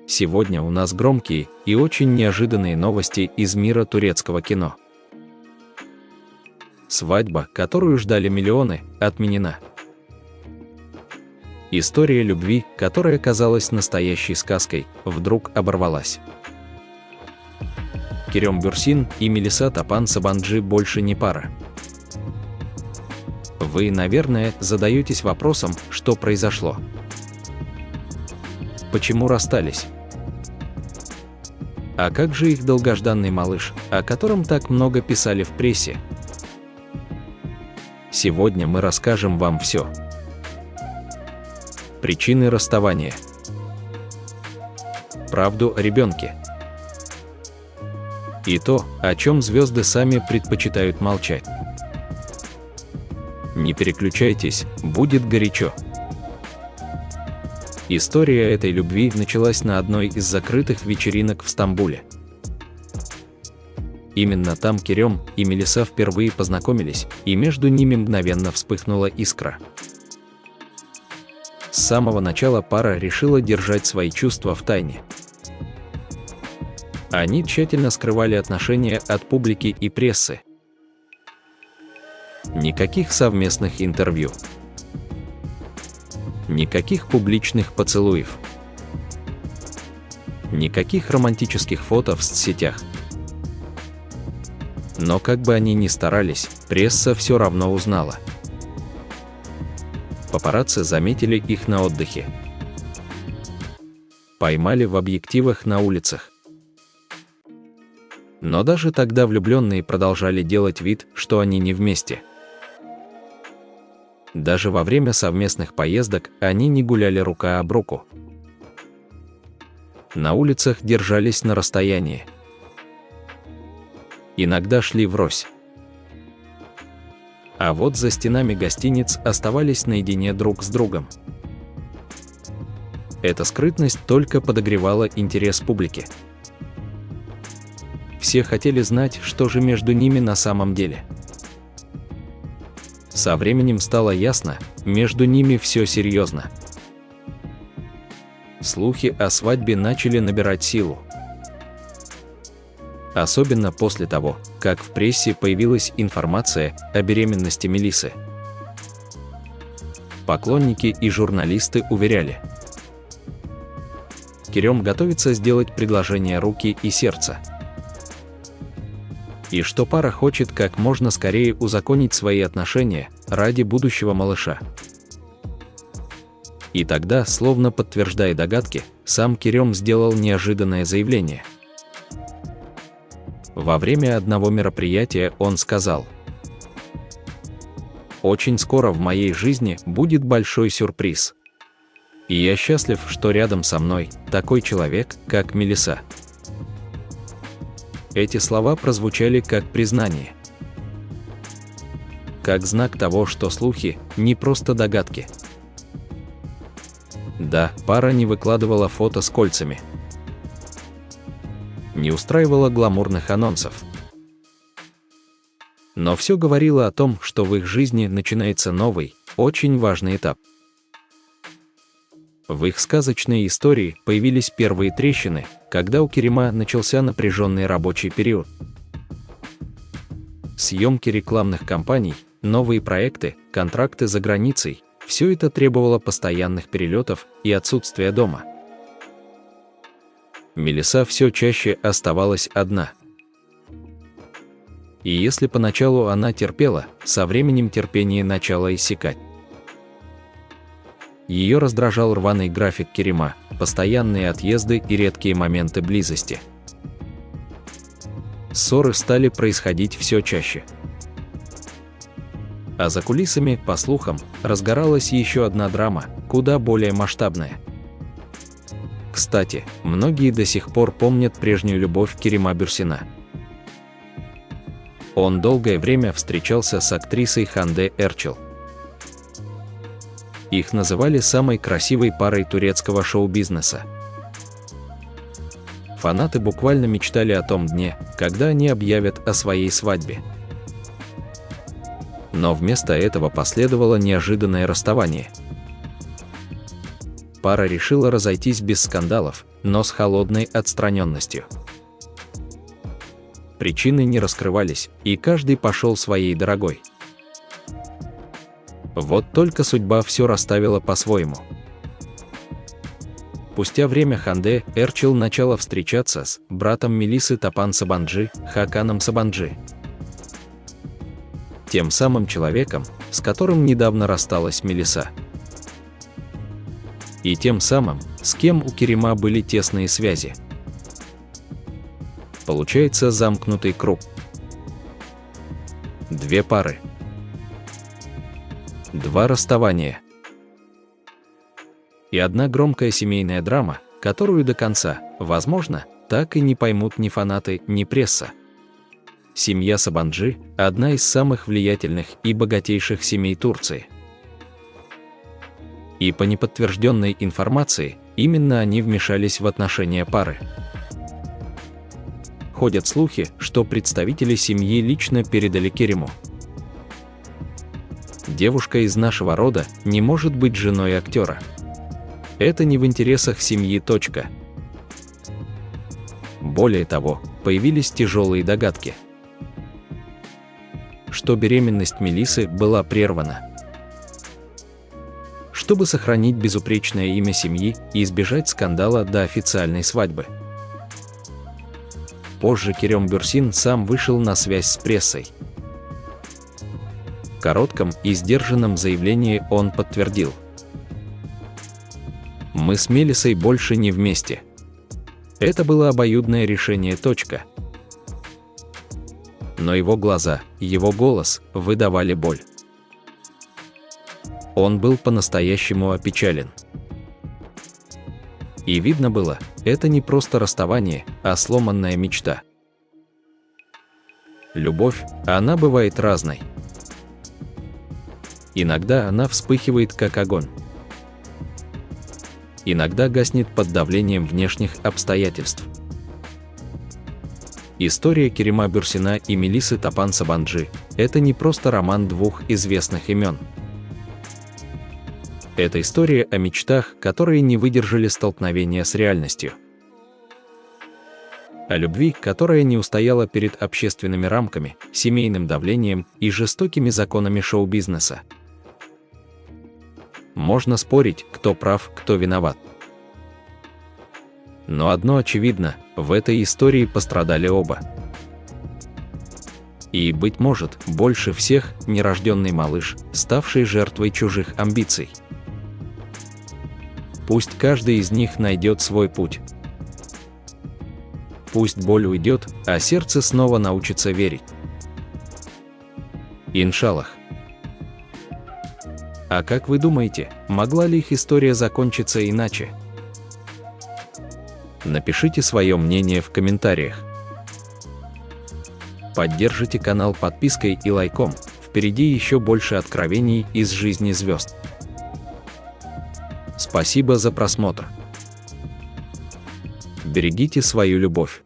Сегодня у нас громкие и очень неожиданные новости из мира турецкого кино. Свадьба, которую ждали миллионы, отменена. История любви, которая казалась настоящей сказкой, вдруг оборвалась. Керем Бюрсин и Мелиса Тапан Сабанджи больше не пара. Вы, наверное, задаетесь вопросом, что произошло. Почему расстались? А как же их долгожданный малыш, о котором так много писали в прессе? Сегодня мы расскажем вам все. Причины расставания. Правду о ребенке. И то, о чем звезды сами предпочитают молчать. Не переключайтесь, будет горячо. История этой любви началась на одной из закрытых вечеринок в Стамбуле. Именно там Керем и Мелиса впервые познакомились, и между ними мгновенно вспыхнула искра. С самого начала пара решила держать свои чувства в тайне. Они тщательно скрывали отношения от публики и прессы. Никаких совместных интервью. Никаких публичных поцелуев. Никаких романтических фото в соцсетях. Но как бы они ни старались, пресса все равно узнала. Папарацци заметили их на отдыхе. Поймали в объективах на улицах. Но даже тогда влюбленные продолжали делать вид, что они не вместе. Даже во время совместных поездок они не гуляли рука об руку. На улицах держались на расстоянии. Иногда шли врозь. А вот за стенами гостиниц оставались наедине друг с другом. Эта скрытность только подогревала интерес публики. Все хотели знать, что же между ними на самом деле. Со временем стало ясно, между ними все серьезно. Слухи о свадьбе начали набирать силу. Особенно после того, как в прессе появилась информация о беременности Мелисы. Поклонники и журналисты уверяли: Керем готовится сделать предложение руки и сердца. И что пара хочет как можно скорее узаконить свои отношения ради будущего малыша. И тогда, словно подтверждая догадки, сам Керем сделал неожиданное заявление. Во время одного мероприятия он сказал: «Очень скоро в моей жизни будет большой сюрприз. И я счастлив, что рядом со мной такой человек, как Мелиса». Эти слова прозвучали как признание. Как знак того, что слухи – не просто догадки. Да, пара не выкладывала фото с кольцами. Не устраивала гламурных анонсов. Но все говорило о том, что в их жизни начинается новый, очень важный этап. В их сказочной истории появились первые трещины, когда у Керема начался напряженный рабочий период. Съемки рекламных кампаний, новые проекты, контракты за границей – все это требовало постоянных перелетов и отсутствия дома. Мелиса все чаще оставалась одна. И если поначалу она терпела, со временем терпение начало иссякать. Ее раздражал рваный график Керема, постоянные отъезды и редкие моменты близости. Ссоры стали происходить все чаще. А за кулисами, по слухам, разгоралась еще одна драма, куда более масштабная. Кстати, многие до сих пор помнят прежнюю любовь Керема Бюрсина. Он долгое время встречался с актрисой Ханде Эрчел. Их называли самой красивой парой турецкого шоу-бизнеса. Фанаты буквально мечтали о том дне, когда они объявят о своей свадьбе. Но вместо этого последовало неожиданное расставание. пара решила разойтись без скандалов, но с холодной отстраненностью. Причины не раскрывались, и каждый пошел своей дорогой. Вот только судьба все расставила по-своему. Спустя время Ханде Эрчил начала встречаться с братом Мелисы Тапан Сабанджи, Хаканом Сабанджи. Тем самым человеком, с которым недавно рассталась Мелиса. И тем самым, с кем у Керима были тесные связи. Получается замкнутый круг. Две пары. Два расставания. И одна громкая семейная драма, которую до конца, возможно, так и не поймут ни фанаты, ни пресса. Семья Сабанджи – одна из самых влиятельных и богатейших семей Турции. И по неподтвержденной информации, именно они вмешались в отношения пары. Ходят слухи, что представители семьи лично передали Кериму: девушка из нашего рода не может быть женой актера. Это не в интересах семьи. Более того, появились тяжелые догадки, что беременность Мелисы была прервана. Чтобы сохранить безупречное имя семьи и избежать скандала до официальной свадьбы. Позже Керем Бюрсин сам вышел на связь с прессой. В коротком и сдержанном заявлении он подтвердил: «Мы с Мелисой больше не вместе. Это было обоюдное решение. Но его глаза, его голос выдавали боль. Он был по-настоящему опечален. И видно было, это не просто расставание, а сломанная мечта. Любовь, она бывает разной. Иногда она вспыхивает как огонь. Иногда гаснет под давлением внешних обстоятельств. История Керима Бюрсина и Мелисы Тапан Сабанджи – это не просто роман двух известных имен. Это история о мечтах, которые не выдержали столкновения с реальностью. О любви, которая не устояла перед общественными рамками, семейным давлением и жестокими законами шоу-бизнеса. Можно спорить, кто прав, кто виноват. Но одно очевидно, в этой истории пострадали оба. И, быть может, больше всех нерожденный малыш, ставший жертвой чужих амбиций. Пусть каждый из них найдет свой путь. Пусть боль уйдет, а сердце снова научится верить. Иншаллах. А как вы думаете, могла ли их история закончиться иначе? Напишите свое мнение в комментариях. Поддержите канал подпиской и лайком, впереди еще больше откровений из жизни звезд. Спасибо за просмотр. Берегите свою любовь.